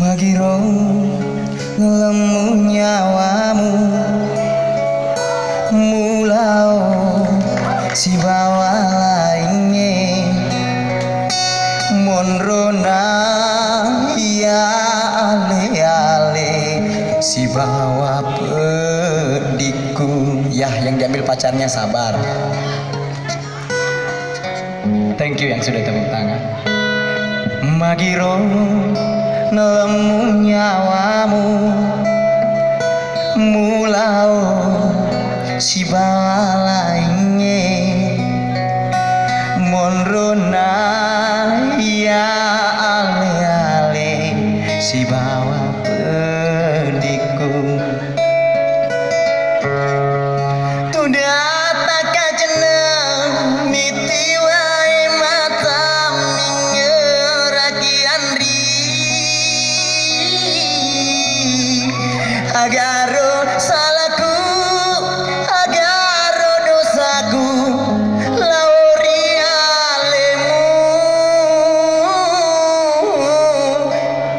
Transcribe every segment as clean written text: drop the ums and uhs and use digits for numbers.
Magiro ngelemu nyawamu mulao si bawa lainnya monrona ya ale-ale si bawa pediku. Yah, yang diambil pacarnya Sabar. Thank you yang sudah tepuk tangan. Magiro nemu nyawamu mulao si bawa lainnya monrona ya ale-ale si bawa pediku. Tudah tak kajeneng miti wae mata mingeraki andri agaro salahku agaro dosaku lauri alemu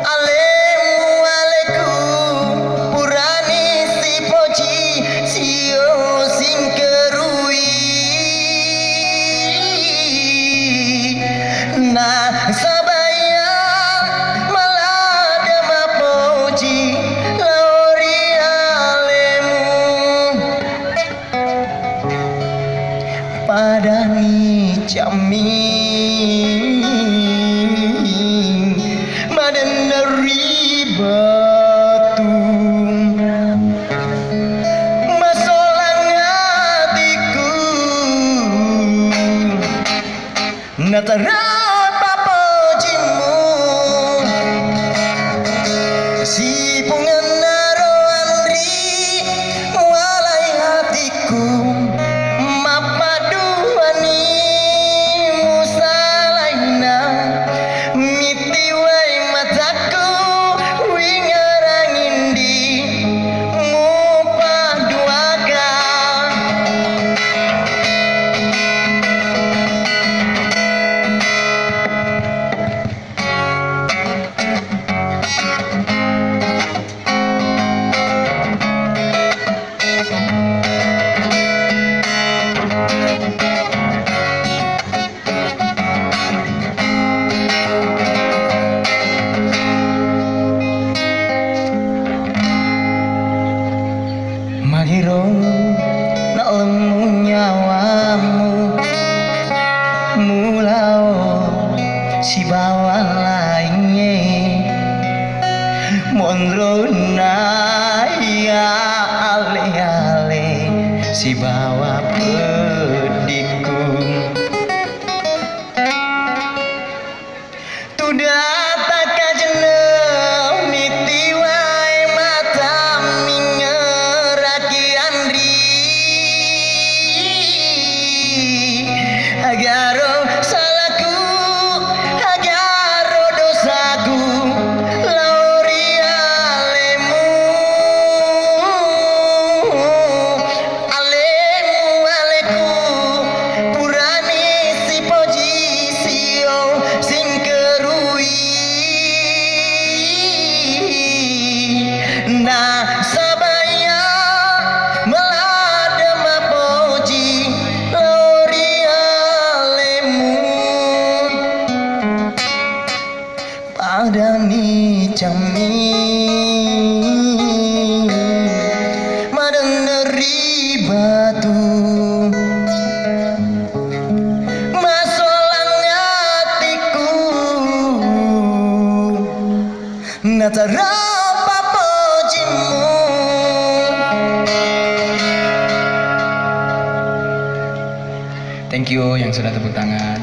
aleku purani si poci sio sing kerui nah sabaya malada mapoji lauri alemu padani jamin madenari batu masolang hatiku natara papojimu si pungan naro andri walai hatiku mapaduani musalaina miti wai mataku wingarangin di mupaduakan Magiro nak lemu nyawamu mulao si bawa lainnya monrona ya ale-ale si bawa pediku. Tudah tak kajeneng miti wae mata mingeraki andri agaro salahku agaro dosaku lauri alemu aleku purani si poji sio sing kerui nah sabaya melada mapoji lauri alemu padani jamin madeneri batu masolang hatiku natara papojimu. Thank you yang sudah tepuk tangan.